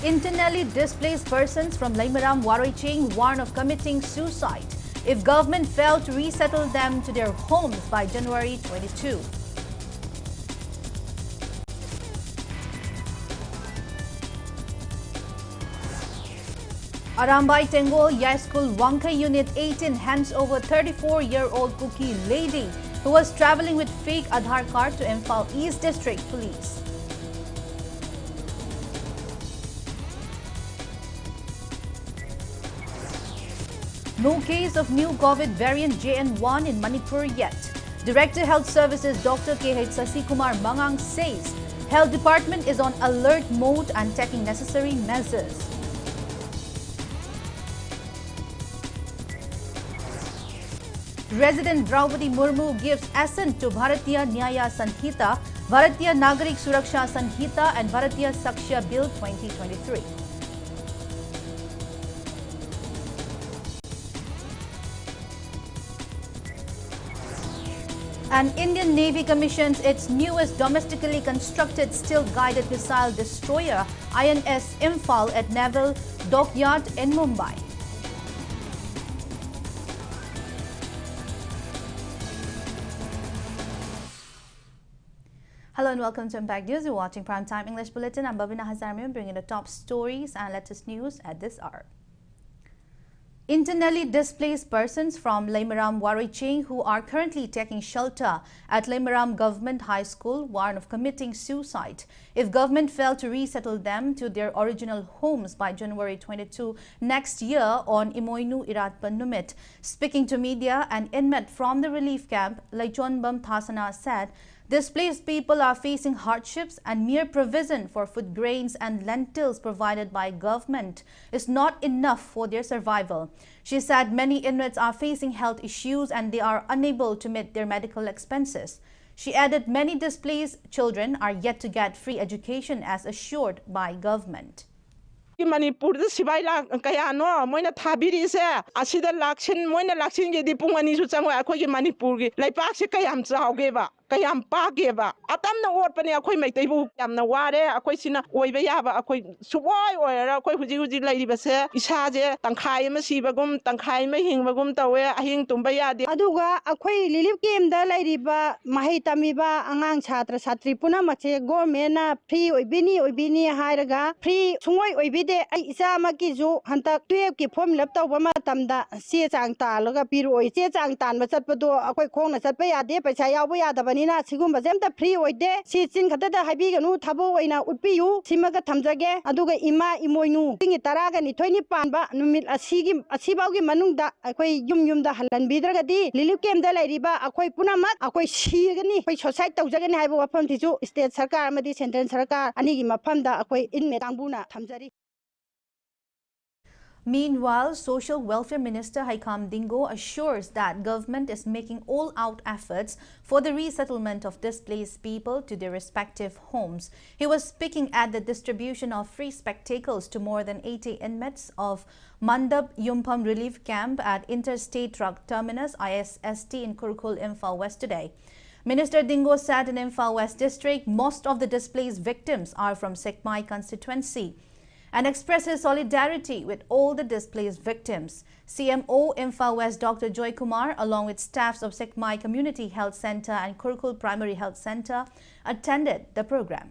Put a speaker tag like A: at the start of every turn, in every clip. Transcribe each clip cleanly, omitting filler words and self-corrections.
A: Internally displaced persons from Laimaram Waroiching warn of committing suicide if government failed to resettle them to their homes by January 22. Arambai Tengol Yai School Wangkai Unit 18 hands over 34-year-old Kuki lady who was travelling with fake Aadhaar card to Imphal East District Police. No case of new COVID variant JN1 in Manipur yet. Director Health Services Dr. KH Sasikumar Mangang says Health Department is on alert mode and taking necessary measures. President Draupadi Murmu gives assent to Bharatiya Nyaya Sanhita, Bharatiya Nagarik Suraksha Sanhita and Bharatiya Sakshya Bill 2023. And Indian Navy commissions its newest domestically constructed steel-guided missile destroyer INS Imphal at Naval Dockyard in Mumbai. Hello and welcome to Impact News. You're watching Primetime English Bulletin. I'm BABINA HAJARIMAYUM bringing the top stories and latest news at this hour. Internally displaced persons from Laimaram Waroiching who are currently taking shelter at Laimaram Government High School warn of committing suicide if government failed to resettle them to their original homes by January 22 next year on Imoinu Iratpan Numit. Speaking to media, an inmate from the relief camp, Laichonbam Thasana, said displaced people are facing hardships and mere provision for food grains and lentils provided by government is not enough for their survival. She said many inmates are facing health issues and they are unable to meet their medical expenses. She added many displaced children are yet to get free education as assured by government.
B: Manipur the Sibai Kayano, Moina Tabiri se, Asida Lakshin, Moina Lakshin, the Pungani Sutanga, Kogi Manipur, like Paxikayam Saugeva, Kayam Pageva, Atam no open a quay make table, Yam Naware, a question of Oivayava, a quay Suwai or a quay Huji lady Base, Ishaje, Tankai Masibagum, Tankai Mahing Bagum Tawe, Ahing Tumbaya, the
C: Aduga, a quay Lilip game the lady ba, Mahitamiba, Angang Chatra Satripuna Mache, Gormena, Pre Ubini, Hiraga, Pre Sumoi Ubide, Isa Makizu, Hunter, Tuki Pom Lepta Wamatamda, Siang Talaga, Piro, Siang Tan, but Sapado, a quay corner, Sapaya, de Pachaya, the Vanina, Sigumba, Zemta Pre Oide, Sitsin Katata, Habiganu, Tabo, in a Upiu, Simaga Tamzage, Aduga Ima Imoinu, Sing Taraga, and 20 Pamba, Numil Asigim, Asibagi Manunda, a quay Yum the Halan Bidragadi, Lily came the Ladiba, a quay Punamat, a quay Shigani, which was site of Zagan Habo upon Tizu, State Sarkar, Madi Sentence Sarkar, Anigima Panda, a quay in Metambuna, Tamzari.
A: Meanwhile, Social Welfare Minister Haikam Dingo assures that government is making all-out efforts for the resettlement of displaced people to their respective homes. He was speaking at the distribution of free spectacles to more than 80 inmates of Mandap Yumpam Relief Camp at Interstate Truck Terminus ISST in Kurkul, Imphal West today. Minister Dingo said in Imphal West District, most of the displaced victims are from Sekmai constituency, and expresses solidarity with all the displaced victims. CMO Imphal West Dr. Joy Kumar, along with staffs of Sekmai Community Health Center and Kurkul Primary Health Center, attended the program.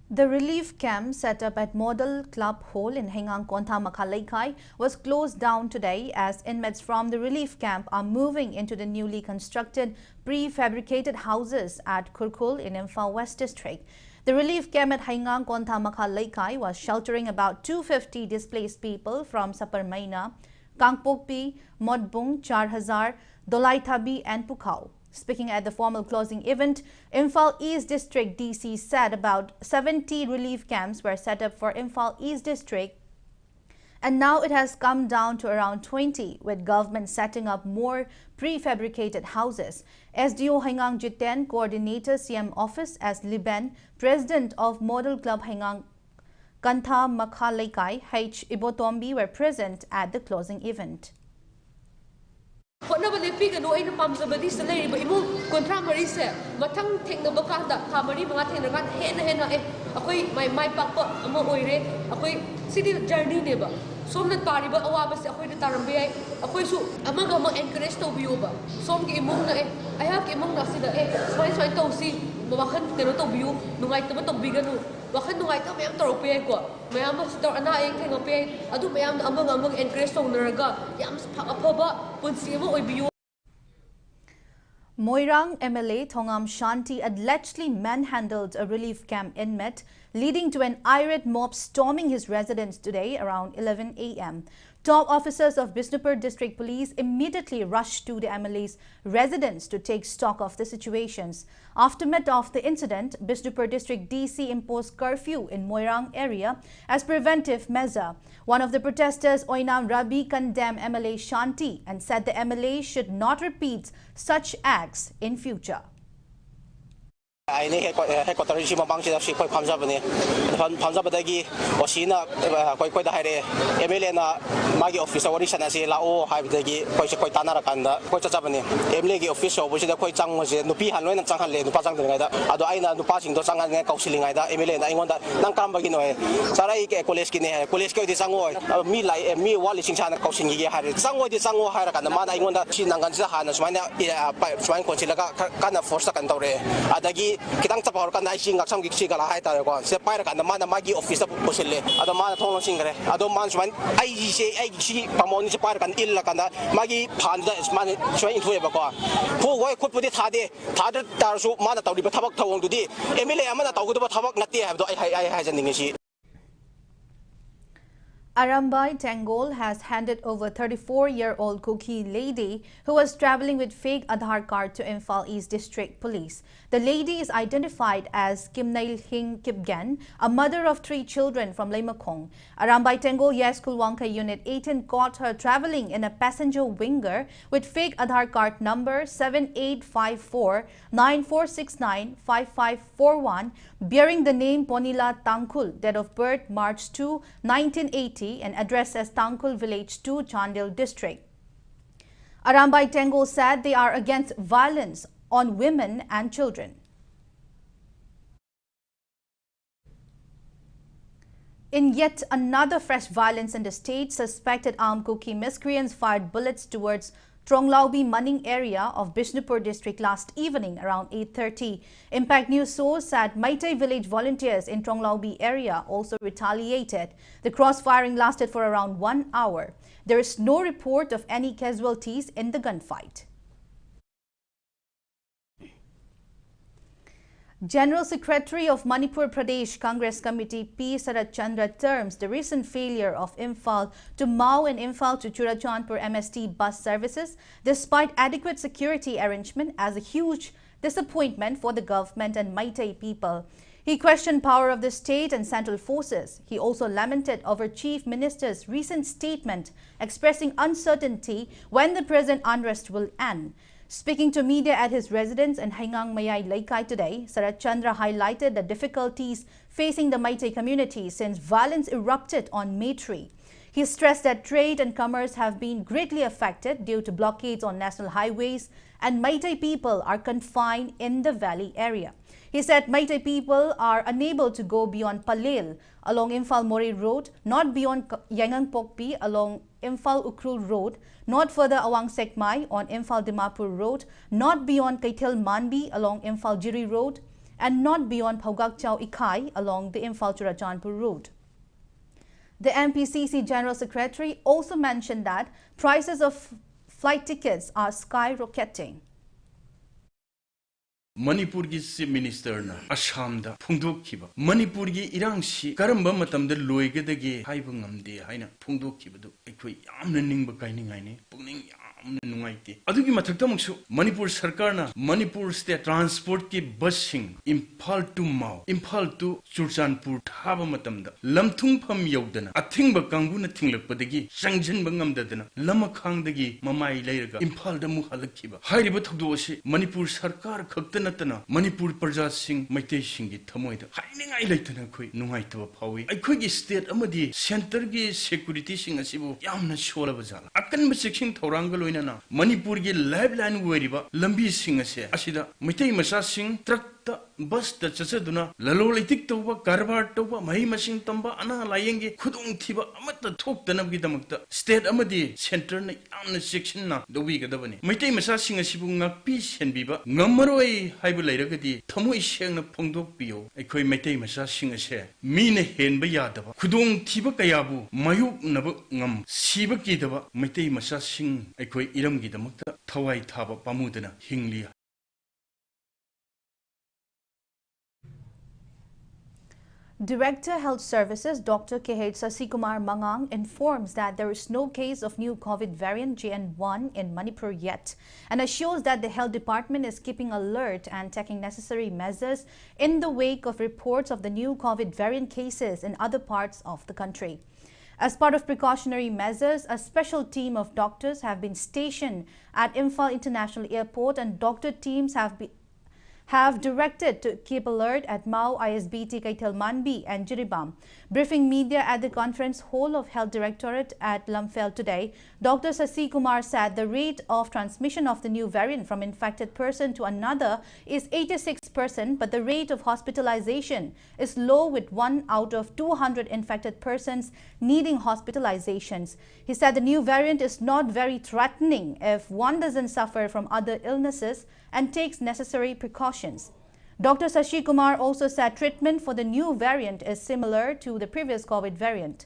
A: The relief camp set up at Model Club Hall in Hengang Kontha Makhalaikai was closed down today as inmates from the relief camp are moving into the newly constructed prefabricated houses at Kurkul in Imphal West District. The relief camp at Hengang Kontha Makhalaikai was sheltering about 250 displaced people from Saparmaina, Kangpokpi, Modbung, Char Hazar, Dolaithabi and Pukhao. Speaking at the formal closing event, Imphal East District DC said about 70 relief camps were set up for Imphal East District, and now it has come down to around 20, with government setting up more prefabricated houses. SDO Hengang Jiten, Coordinator CM Office as Liben, President of Model Club Hengang Kantha Makhalaikai, H. Ibotombi were present at the closing event.
D: Hotnaba lepi ganu aina pamjabadi sa leiriba imong kontra mari se mathang thengnaba kanda tha mari manga thengna kan hena akoi mai pakpa ama oire akoi sidi journey neba somna tariba awaba se akoi tarambe ai akoi su amaga ama encourage to biuba somgi imong na aya ki imong na sida swai to si wakhan tero to biu nungai tama to biganu wakhan nungai ta mayam torope ai ko mayam sto ana ai thengape adu mayam amang encourage to naraga yam phaba punsi mo oi biu.
A: Moirang MLA Thongam Shanti allegedly manhandled a relief camp inmate, leading to an irate mob storming his residence today around 11 a.m. Top officers of Bishnupur District Police immediately rushed to the MLA's residence to take stock of the situations. Aftermath of the incident, Bishnupur District DC imposed curfew in Moirang area as preventive measure. One of the protesters, Oinam Rabi, condemned MLA Shanti and said the MLA should not repeat such acts in future.
E: I need headquarters in Bangladesh. She quite comes up in Panjabadagi or Sina, quite the Hare, Emiliana, Magi officer, or Rishan, La O, Habdagi, quite Tanakanda, quite a Japanese, Emily official, which is quite Chang was Nupi and Len and Changhale, Nupazang, Adoina, Nupasing, Dosang and Kausiling, Emiliana, I want that Nankambagino, Sarai, Koleski, Koleski, the Sango, me like me, Wallis in China, Kausing, Sango, the Sango, Harakan, the man I want that Chinangan, Swine Consilaga, kind of for second Adagi. Kitang tapor kan ay sing aksam giksi kala hay tayo ko se paira kan man magi office ta posille ado man thong singre ado man swan ay giksi pamoni se paira kan illa kan magi phanda man swan intue ba ko pu goi khutpudi thade tarsu man tawri ba thabak thawong dudi emile amana tawgudu ba thabak natte habdo ay janingi si.
A: Arambai Tangol has handed over 34-year-old Kuki lady who was traveling with fake Aadhaar card to Imphal East District Police. The lady is identified as Kimnail Hing Kipgen, a mother of 3 children from Leimakong. Arambai Tangol Yaskulwangka Unit 18 caught her traveling in a passenger winger with fake Aadhaar card number 785494695541, bearing the name Ponila Tangkul, date of birth March 2, 1980, and address as Tangkul Village 2, Chandil District. Arambai Tangol said they are against violence on women and children. In yet another fresh violence in the state, suspected armed Kuki miscreants fired bullets towards Tronglaubi Maning area of Bishnupur district last evening around 8:30. Impact News source said Maitai village volunteers in Tronglaubi area also retaliated. The cross-firing lasted for around 1 hour. There is no report of any casualties in the gunfight. General Secretary of Manipur Pradesh Congress Committee P. Sarat Chandra terms the recent failure of Imphal to Mao and Imphal to Churachandpur MST bus services, despite adequate security arrangement, as a huge disappointment for the government and Maitai people. He questioned power of the state and central forces. He also lamented over Chief Minister's recent statement expressing uncertainty when the present unrest will end. Speaking to media at his residence in Hengang Mayai Laikai today, Sarat Chandra highlighted the difficulties facing the Maitai community since violence erupted on May 3. He stressed that trade and commerce have been greatly affected due to blockades on national highways, and Maitai people are confined in the valley area. He said Maitai people are unable to go beyond Palel along Imphal Mori Road, not beyond Yangang Pokpi along Imphal Ukrul Road, not further Awang Sekmai on Imphal Dimapur Road, not beyond Kaitil Manbi along Imphal Jiri Road, and not beyond Phogak Chau Ikai along the Imphal Churachandpur Road. The MPCC General Secretary also mentioned that prices of flight tickets are skyrocketing.
F: Manipur gi Chief Minister na Assam da phungdok khiba Manipur gi irang si karamba matam da loigadagi haiba ngamde haina phungdok khibadu aikhoi yamna ningba kainingai ne pungning nungaite adugi mathakta muksu Manipur sarkar na Manipur state transport ki busing Imphal to Mau Imphal to Churchanpur thaba matamda lamthung pham yaudana athingba kanguna thinglakpadagi sangjanba ngamdadana lamakhangdagi mamai leiraga Imphal da mu halakhiba hairiba thogdo ase Manipur sarkar khakta natana Manipur parja sing maitei singi thamoida hainingai leitana khoi nungaitaba phawi aikhoi gi state amadi center gi security sing asibu yamna sholaba jala akan section thoranga loina Manipur gi lifeline weriba lambi sing ase asida maitei masa sing truck bus ta chachaduna lalo leitik toba karbar toba mahi masing tamba ana layenge khudung thiba amata thoktanab gi damakta state amadi center na yamna section na dobi gadabani maitei masa sing asibu ngakpi senbiba ngamaroi haibu leiragadi thamoi sengna phongdok piyo aikhoi maitei masa sing ase mine henba yadaba khudung thiba kayabu mayuk naba ngam siba ki daba maitei masa sing aikhoi iram gi damakta thawai thaba pamudana hingli.
A: Director Health Services Dr. KH Sasikumar Mangang informs that there is no case of new COVID variant JN1 in Manipur yet and assures that the health department is keeping alert and taking necessary measures in the wake of reports of the new COVID variant cases in other parts of the country. As part of precautionary measures, a special team of doctors have been stationed at Imphal International Airport and doctor teams have directed to keep alert at Mau ISBT Kaitel Manbi and Jiribam. Briefing media at the conference hall of Health Directorate at Lamphel today, Dr. Sasi Kumar said the rate of transmission of the new variant from infected person to another is 86%, but the rate of hospitalization is low, with 1 out of 200 infected persons needing hospitalizations. He said the new variant is not very threatening if one doesn't suffer from other illnesses and takes necessary precautions. Dr. Sashi Kumar also said treatment for the new variant is similar to the previous COVID variant.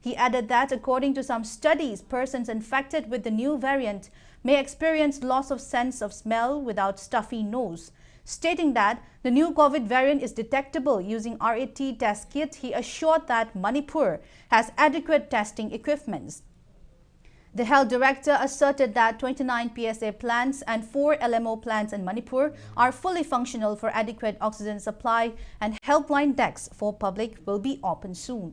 A: He added that according to some studies, persons infected with the new variant may experience loss of sense of smell without stuffy nose. Stating that the new COVID variant is detectable using RAT test kit, he assured that Manipur has adequate testing equipments. The health director asserted that 29 PSA plants and 4 LMO plants in Manipur are fully functional for adequate oxygen supply, and helpline desks for public will be open soon.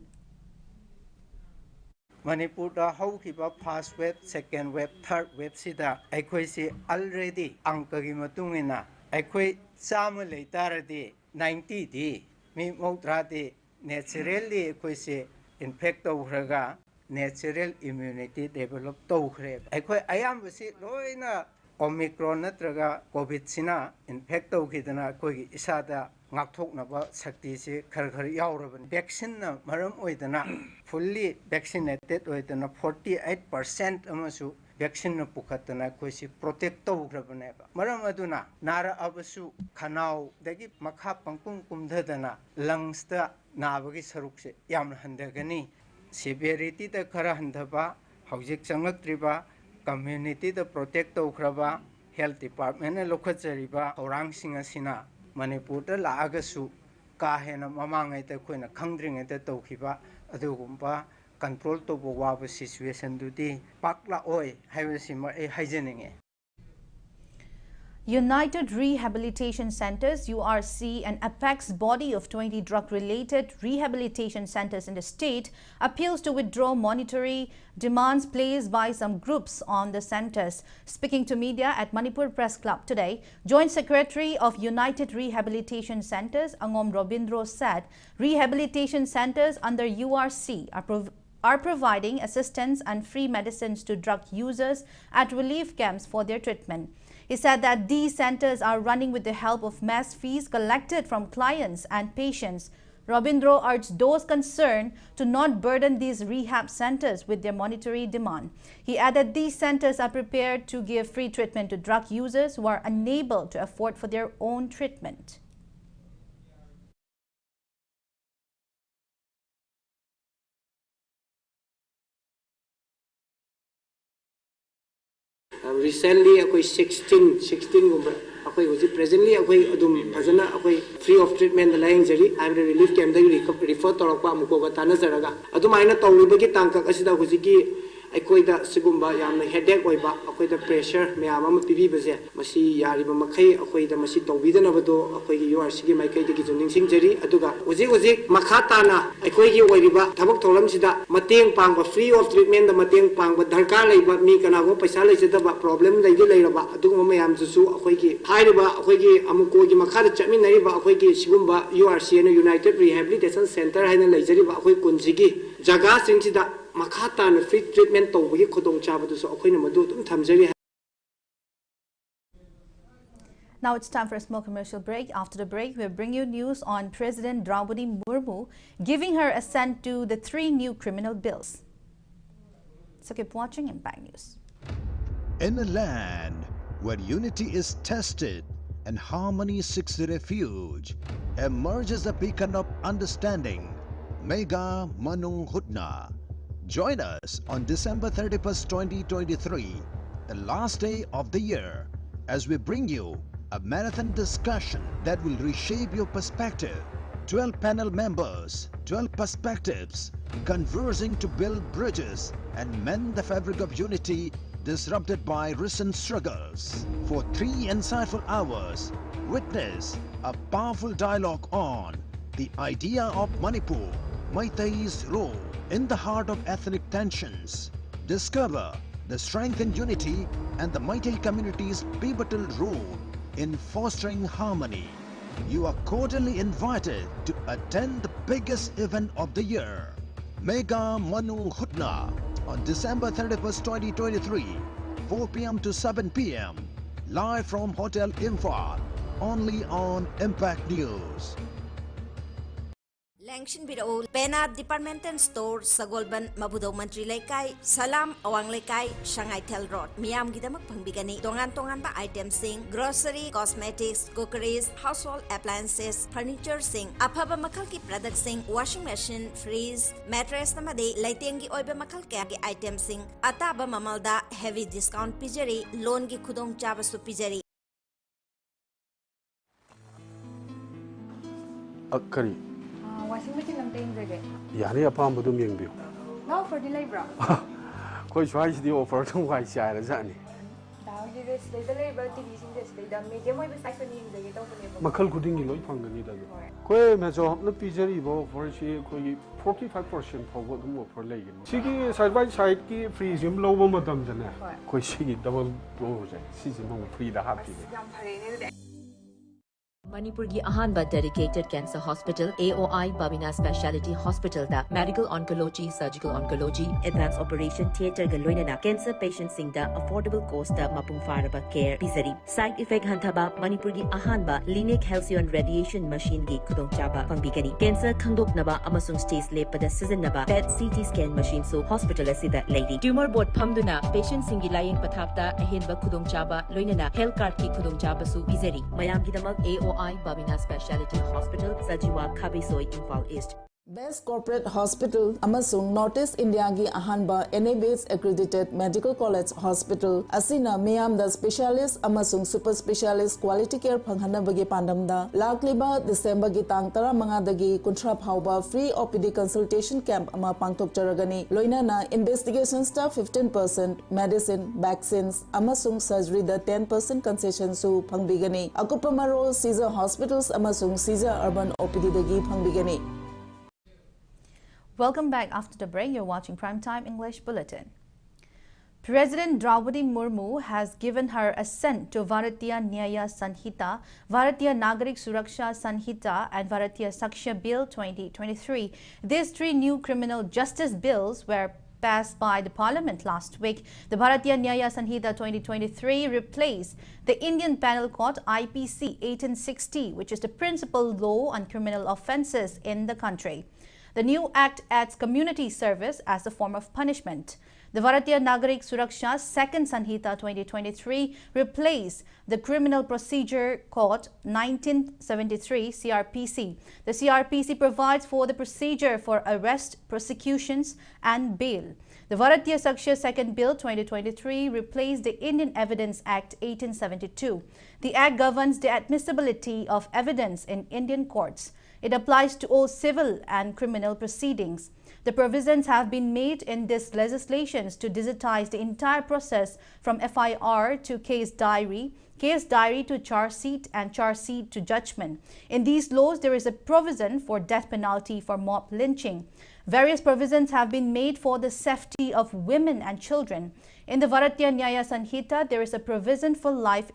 G: Manipur da haukiba first wave, second wave, third wave sida aikoi si already angkagi matungina aikoi chama leitaradi 90 di mi moutra di naturally aikoi si infect tawraga natural immunity develop tawkhre aikoi ayam basi loina omicron natraga covid sina infect tawkhidana koi isada ngakthoknaba sakti se khar yauraban vaccine na maram oidana fully vaccinated oidana 48% amasu vaccine na pukhatana koisi protect tawgrabane maram aduna nara abasu khanau dagi makha pangkum kumdhadana lungs ta nabagi sarukse yamna handagani severity da khara handaba hojik changlaktriba community da protect tawkraba health department na lokhachariba orang singa sina Manipur da laagasu kahena mamangai ta koina khangdring ta tawkhiba adugumba control to waba situation dudi pakla oi haibasima e haijeninge.
A: United Rehabilitation Centers, URC, an apex body of 20 drug-related rehabilitation centers in the state, appeals to withdraw monetary demands placed by some groups on the centers. Speaking to media at Manipur Press Club today, Joint Secretary of United Rehabilitation Centers, Angom Robindro, said rehabilitation centers under URC are providing assistance and free medicines to drug users at relief camps for their treatment. He said that these centers are running with the help of mass fees collected from clients and patients. Robindro urged those concerned to not burden these rehab centers with their monetary demand. He added these centers are prepared to give free treatment to drug users who are unable to afford for their own treatment.
H: Recently, 16 अखोई हुजी presently अखोई अदुम फजना अखोई free of treatment द लाइंग जरी आइबरे relief camp द रिफर तौरपा मुको ताना जरगा अदुमाइना तौरिबगी तांकक असिदा हुजिकी अखोइदा सिगुम्बा यामना हेडेक ओइबा अखोइदा प्रेशर म्याम अमा पिबिबजे मसी यारिबा मखै अखोइदा मसी तौबिदनबदो अखोइगी यूआरसी गी माइकैदगी जुनिंग जरी अदुगा हुजी हुजी मखा ताना अखोइगी ओइरिबा थबक थोलमसिदा मतेंग पांगबा फ्री ऑफ ट्रीटमेंट द मतेंग पांगबा दरकार लैबा मी कनागो पैसा लैजदबा प्रॉब्लम लैगे लैरबा अदुगो मयाम जुसु अखोइगी हाइरिबा अखोइगी अमुकोगी मखादा चमिनरिबा अखोइगी सिगुम्बा यूआरसी न यूनाइटेड रिहैबिलिटेशन सेंटर हाइना लैजरिबा अखोइ कुंजिगी जगह सिंगसिदा मखाता फ्री ट्रीटमेंट तौबगी खुदोंग चाबदुसु अखोइना मदु तुम थमजरी.
A: Now it's time for a small commercial break. After the break, we'll bring you news on President Draupadi Murmu giving her assent to the 3 new criminal bills. So keep watching Impact News.
I: In a land where unity is tested and harmony seeks refuge, emerges a beacon of understanding, Mega Manu Hutna. Join us on December 31st, 2023, the last day of the year, as we bring you a marathon discussion that will reshape your perspective. 12 panel members, 12 perspectives, conversing to build bridges and mend the fabric of unity disrupted by recent struggles. For 3 insightful hours, witness a powerful dialogue on the idea of Manipur, Meitei's role in the heart of ethnic tensions. Discover the strength in unity and the Meitei community's pivotal role in fostering harmony. You are cordially invited to attend the biggest event of the year, Mega Manu Hutna, on December 31st, 2023, 4 p.m. to 7 p.m. live from Hotel Imphal, only on Impact News.
J: Lengshin Biro, Pena Departmental Store, Sagolban, Mabudo Mantri Laikai, Salam, Awang Laikai, Shanghai Tel Road, Miam Gidamak Pangbigani, Tongan ba items sing, grocery, cosmetics, cookeries, household appliances, furniture sing, Apaba Makalki product sing, washing machine, freeze, mattress namade, Laitengi Oiba Makalki items sing, Ataba Mamalda, heavy discount pijari, loan gi Kudong Javasu pijari.
K: Akari.
L: Washing machine lam taing jage.
K: Yani apam budum yang biu.
L: No for delay bro.
K: Koi choice di offer tung kai sai la zani.
L: Daw gi this delay bro TV sing this day medium oi size ni jage to ne.
K: Makal kuding loi phangani da. Koi me jo na pijari bo for shi koi 45% phawgo dum offer lai gi. Sigi side by side ki free sim low bo madam jana. Koi sigi double door je. Sigi mo free da happy.
L: Yam phare ne.
M: Manipur gi ahanba dedicated cancer hospital AOI BABINA specialty hospital da medical oncology, surgical oncology, advanced operation theater ga loinana cancer patients sing da affordable cost da mapung faraba care pisari. Side effect hantaba Manipur gi ahanba Linic Halcyon radiation machine gi khudong chaba pangbigani. Cancer khangdoknaba amasung stage lepada sizinaba PET CT scan machine so hospital asida lady. Tumor board phamduna patient singi laying pathapta ahenba khudong chaba loinana health card ki khudong chaba su pisari. Mayam gi damak AOI BABINA Specialty Hospital, Sajiwa, Kabisoi, Imphal East.
N: Best Corporate Hospital amasung Northeast India gi ahanba NABS accredited Medical College Hospital asina miyam da specialist amasung super specialist quality care phanghanabagi pandamda lakliba December gi tang 15 dagi kunthra phauba free OPD consultation camp ama pangthok jaragani loinana investigation staff 15%, medicine, vaccines amasung surgery da 10% concession su phangbigani akupa marol Caesar Hospitals amasung Caesar Urban OPD dagi phangbigani.
A: Welcome back after the break. You're watching Primetime English Bulletin. President Draupadi Murmu has given her assent to Bharatiya Nyaya Sanhita, Bharatiya Nagarik Suraksha Sanhita and Bharatiya Sakshya Bill 2023. These 3 new criminal justice bills were passed by the Parliament last week. The Bharatiya Nyaya Sanhita 2023 replaced the Indian Penal Code IPC 1860, which is the principal law on criminal offences in the country. The new act adds community service as a form of punishment. The Bharatiya Nagarik Suraksha Second Sanhita 2023 replaced the Criminal Procedure Code 1973 CRPC. The CRPC provides for the procedure for arrest, prosecutions and bail. The Bharatiya Sakshya Second Bill 2023 replaced the Indian Evidence Act 1872. The Act governs the admissibility of evidence in Indian courts. It applies to all civil and criminal proceedings. The provisions have been made in this legislation to digitize the entire process from FIR to case diary to charge sheet, and charge sheet to judgment. In these laws, there is a provision for death penalty for mob lynching. Various provisions have been made for the safety of women and children. In the Bharatiya Nyaya Sanhita, there is a provision for life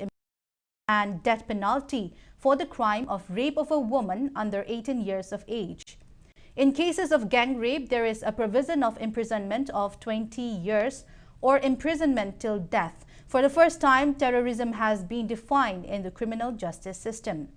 A: and death penalty for the crime of rape of a woman under 18 years of age. In cases of gang rape, there is a provision of imprisonment of 20 years or imprisonment till death. For the first time, terrorism has been defined in the criminal justice system.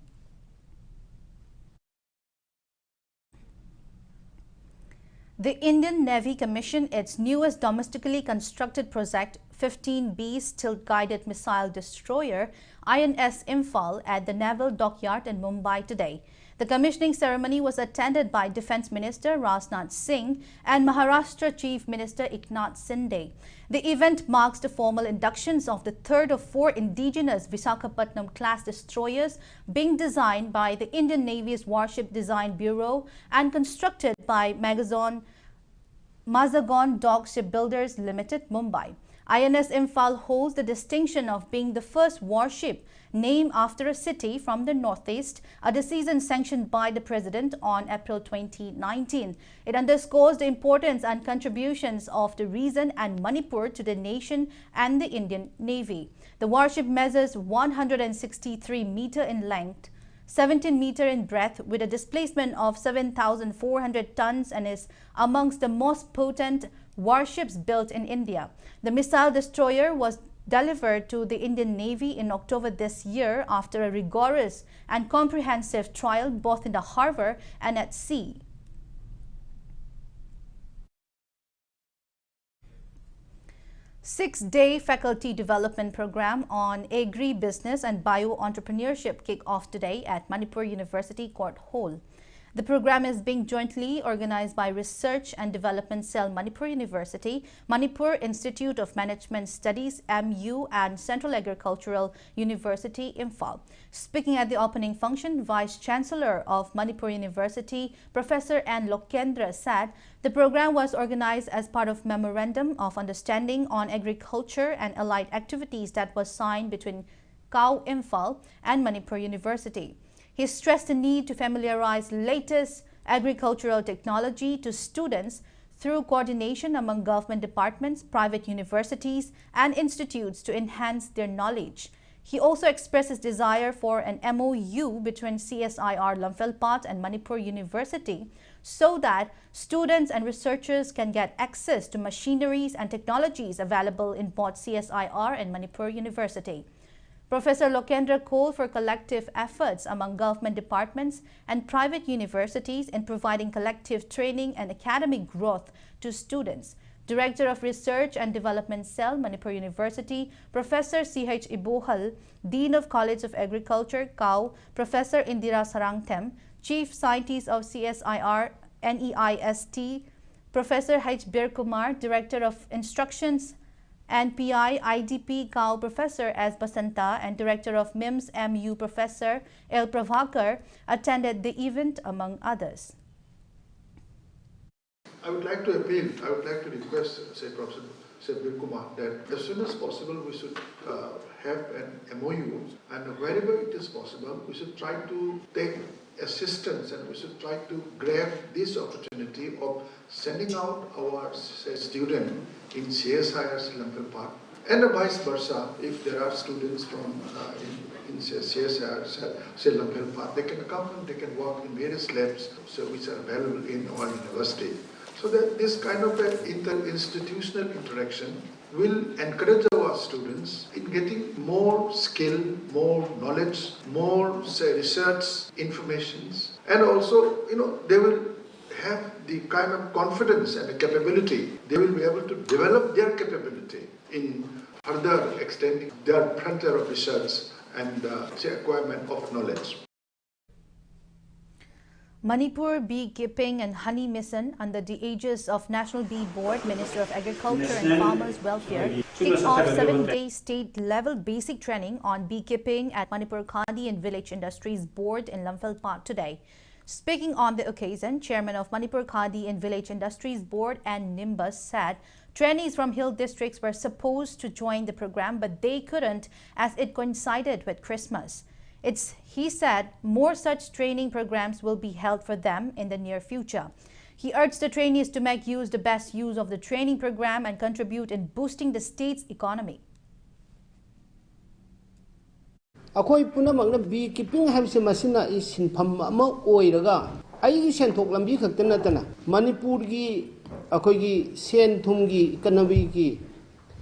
A: The Indian Navy commissioned its newest domestically constructed project 15B stilt-guided missile destroyer INS Imphal at the Naval Dockyard in Mumbai today. The commissioning ceremony was attended by Defence Minister Rajnath Singh and Maharashtra Chief Minister Eknath Shinde. The event marks the formal inductions of the third of four indigenous Visakhapatnam-class destroyers being designed by the Indian Navy's Warship Design Bureau and constructed by Mazagon Dock Shipbuilders Limited, Mumbai. INS Imphal holds the distinction of being the first warship named after a city from the northeast, a decision sanctioned by the President on April 2019. It underscores the importance and contributions of the region and Manipur to the nation and the Indian Navy. The warship measures 163 meters in length, 17 meters in breadth, with a displacement of 7,400 tons and is amongst the most potent warships built in India. The missile destroyer was delivered to the Indian Navy in October this year after a rigorous and comprehensive trial both in the harbour and at sea. Six-day faculty development program on agri-business and bio-entrepreneurship kick off today at Manipur University Court Hall. The program is being jointly organized by Research and Development Cell Manipur University, Manipur Institute of Management Studies MU and Central Agricultural University Imphal. Speaking at the opening function, Vice Chancellor of Manipur University, Professor N. Lokendra said the program was organized as part of Memorandum of Understanding on Agriculture and Allied Activities that was signed between KAU Imphal and Manipur University. He stressed the need to familiarize latest agricultural technology to students through coordination among government departments, private universities, and institutes to enhance their knowledge. He also expressed his desire for an MOU between CSIR Lamphilpat and Manipur University so that students and researchers can get access to machineries and technologies available in both CSIR and Manipur University. Professor Lokendra called for collective efforts among government departments and private universities in providing collective training and academic growth to students. Director of Research and Development Cell, Manipur University, Professor C.H. Ibohal, Dean of College of Agriculture, KAU, Professor Indira Sarangtem, Chief Scientist of CSIR, NEIST, Professor H. Bir Kumar, Director of Instructions and PI IDP KAU Professor S. Basanta and Director of MIMS MU Professor L. Pravakar attended the event among others.
O: I would like to appeal, I would like to request, say Professor Bir Kumar, that as soon as possible we should have an MOU, and wherever it is possible we should try to take assistance and we should try to grab this opportunity of sending out our students in CSIR Lamphilpat and vice versa. If there are students from in CSIR Lamphilpat, they can come and they can work in various labs which are available in our university. So that this kind of inter-institutional interaction will encourage our students in getting more skill, more knowledge, more research informations, and also they will have the kind of confidence and the capability. They will be able to develop their capability in further extending their frontier of research and acquirement of knowledge.
A: Manipur Beekeeping and Honey Mission, under the aegis of National Bee Board, Ministry of Agriculture and Farmers Welfare, kicked off 7-day state-level basic training on beekeeping at Manipur Khadi and Village Industries Board in Lamphel Park today. Speaking on the occasion, Chairman of Manipur Khadi and Village Industries Board and Nimbus said trainees from hill districts were supposed to join the program, but they couldn't as it coincided with Christmas. He said more such training programs will be held for them in the near future. He urged the trainees to make the best use of the training program and contribute in boosting the state's economy.
P: Akoi punamakna beekeeping habse masina is sinpham ama oiraga ai senthok lambi khaktana tana Manipur gi akoi gi sen thum gi economy gi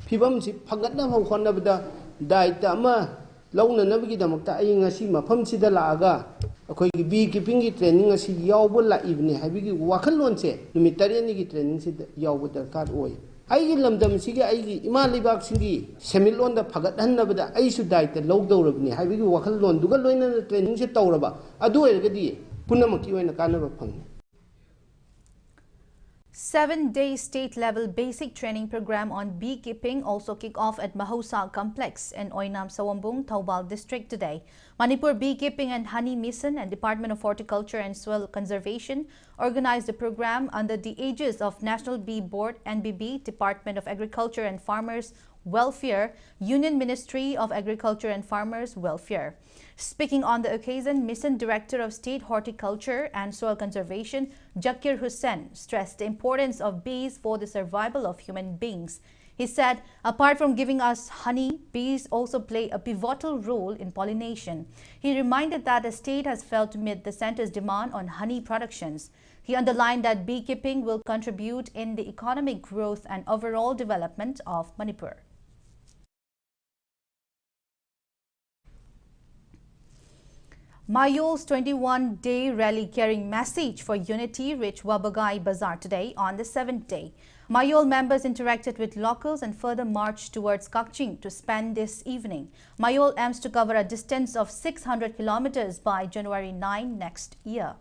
P: phibam si phagatna hona bada daita ama launa nabigi damakta ai ngasi mafam sida laaga akoi gi beekeeping gi training asi yawbo la ibne habigi wakhallon se numit tareni gi training se yawbo darkar oi ai lamdam sigi ai ima libak singi semilon da phagat hannabada ai su daita lowdorabni habigi wakhallon duga loina training se tawraba adu ergadi punamaki oina kanaba phang.
A: 7-day state-level basic training program on beekeeping also kicked off at Mahosa Complex in Oinam Sawambung, Taubal District today. Manipur Beekeeping and Honey Mission and Department of Horticulture and Soil Conservation organized the program under the aegis of National Bee Board, NBB, Department of Agriculture and Farmers Welfare, Union Ministry of Agriculture and Farmers Welfare. Speaking on the occasion, Mission Director of State Horticulture and Soil Conservation, Zakir Hussain, stressed the importance of bees for the survival of human beings. He said, apart from giving us honey, bees also play a pivotal role in pollination. He reminded that the state has failed to meet the center's demand on honey productions. He underlined that beekeeping will contribute in the economic growth and overall development of Manipur. Mayol's 21-day rally carrying message for unity reached Wabagai Bazaar today on the 7th day. Mayol members interacted with locals and further marched towards Kakching to spend this evening. Mayol aims to cover a distance of 600 kilometers by January 9 next year.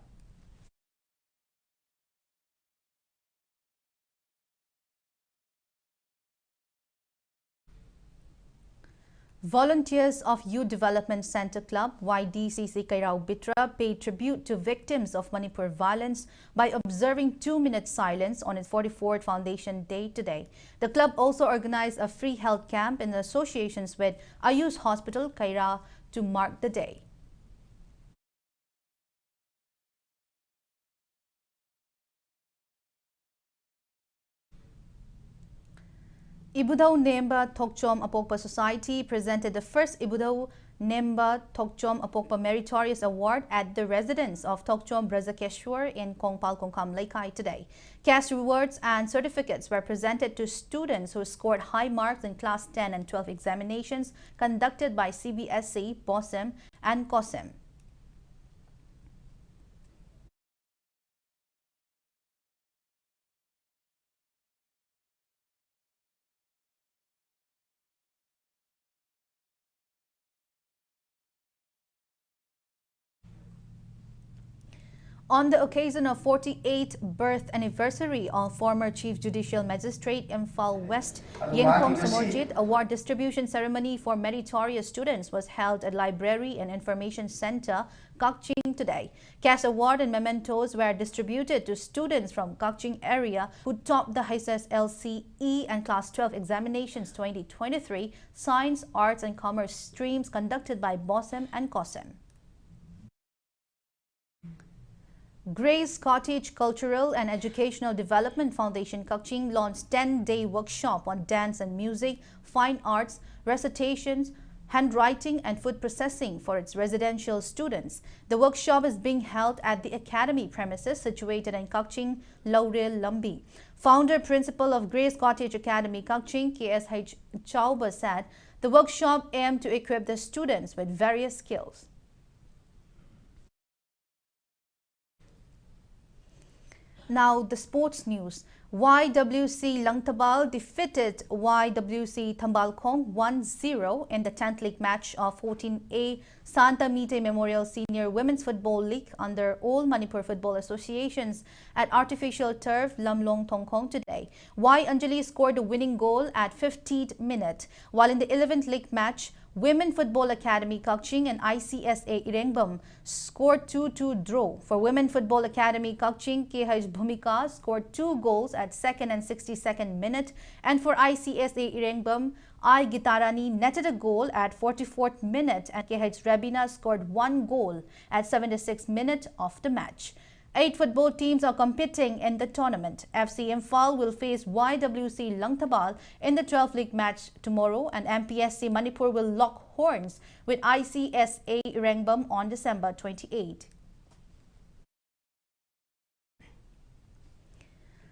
A: Volunteers of Youth Development Center Club YDCC Kairao Bitra paid tribute to victims of Manipur violence by observing 2-minute silence on its 44th Foundation Day today. The club also organized a free health camp in associations with Ayush Hospital Kaira to mark the day. Ibudau Nemba Tokchom Apokpa Society presented the first Ibudau Nemba Tokchom Apokpa Meritorious Award at the residence of Tokchom Brazakeshwar in Kongpal Kongkam Laikai today. Cash rewards and certificates were presented to students who scored high marks in Class 10 and 12 examinations conducted by CBSE, BOSEM and COSEM. On the occasion of 48th birth anniversary of former Chief Judicial Magistrate Imphal West Yenkom Samorjit, award distribution ceremony for meritorious students was held at Library and Information Center, Kakching today. Cash award and mementos were distributed to students from Kakching area who topped the HSLCE and Class 12 examinations 2023 Science, Arts and Commerce streams conducted by BOSEM and COSEM. Grace Cottage Cultural and Educational Development Foundation Kakching launched 10-day workshop on dance and music, fine arts, recitations, handwriting and food processing for its residential students. The workshop is being held at the academy premises situated in Kakching, Laurel, Lambi. Founder Principal of Grace Cottage Academy Kakching, KSH Chauba, said the workshop aimed to equip the students with various skills. Now, the sports news. YWC Langtabal defeated YWC Tambalkhong 1-0 in the 10th league match of 14A Santa Mite Memorial Senior Women's Football League under All Manipur Football Associations at artificial turf Lamlong Tongkhong today. Y Anjali scored the winning goal at 50th minute, while in the 11th league match, Women Football Academy Kakching and ICSA Irengbam scored 2-2 draw. For Women Football Academy Kakching, KH Bhumika scored 2 goals at 2nd and 62nd minute, and for ICSA Irengbam, I Gitarani netted a goal at 44th minute, and KH Rebina scored 1 goal at 76th minute of the match. 8 football teams are competing in the tournament. FC Imphal will face YWC Langtabal in the 12th league match tomorrow, and MPSC Manipur will lock horns with ICSA Irengbam on December 28.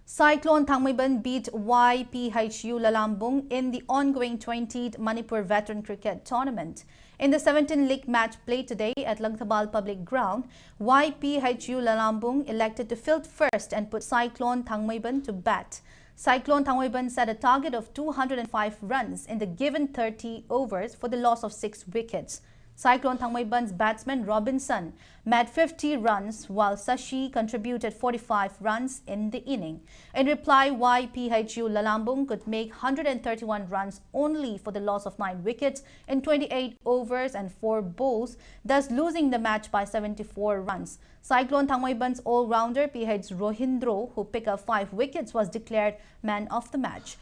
A: Cyclone Thangmaiban beat YPHU Lalambung in the ongoing 20th Manipur Veteran Cricket Tournament. In the 17th league match played today at Langtabal Public Ground, YPHU Lalambung elected to field first and put Cyclone Thangmaiban to bat. Cyclone Thangmaiban set a target of 205 runs in the given 30 overs for the loss of 6 wickets. Cyclone Thangmaiban's batsman Robinson made 50 runs, while Sashi contributed 45 runs in the inning. In reply, YPHU Lalambung could make 131 runs only for the loss of 9 wickets in 28 overs and 4 balls, thus losing the match by 74 runs. Cyclone Thangmaiban's all-rounder PH Rohindro, who picked up 5 wickets, was declared man of the match.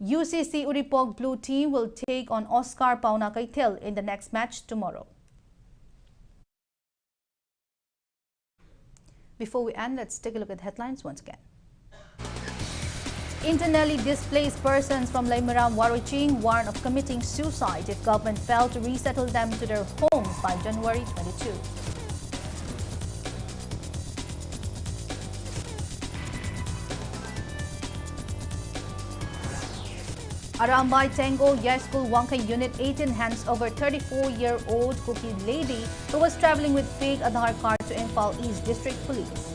A: UCC Uripok Blue Team will take on Oscar Pauna Kaitil in the next match tomorrow. Before we end, let's take a look at headlines once again. Internally displaced persons from Laimaram Waruching warn of committing suicide if government failed to resettle them to their homes by January 22. Arambai Tango Year School Wangkai Unit 18 hands over 34-year-old Cookie lady who was traveling with fake Aadhaar card to Imphal East District Police.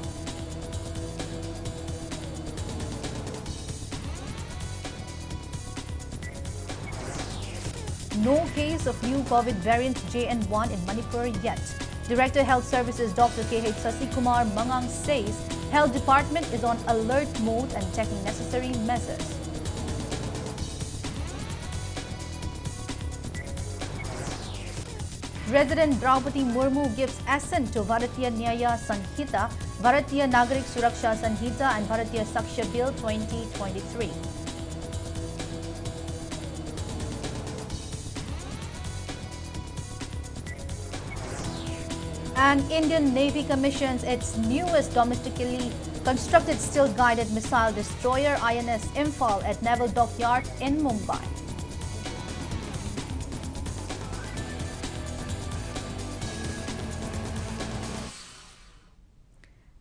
A: No case of new COVID variant JN1 in Manipur yet. Director Health Services Dr. KH Sasikumar Mangang says Health Department is on alert mode and taking necessary measures. President Draupadi Murmu gives assent to Bharatiya Nyaya Sanhita, Bharatiya Nagarik Suraksha Sanhita and Bharatiya Saksha Bill 2023. And Indian Navy commissions its newest domestically constructed steel-guided missile destroyer INS Imphal at Naval Dockyard in Mumbai.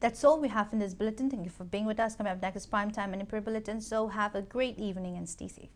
A: That's all we have in this bulletin. Thank you for being with us. Coming up next is Primetime Manipur Bulletin. So have a great evening and stay safe.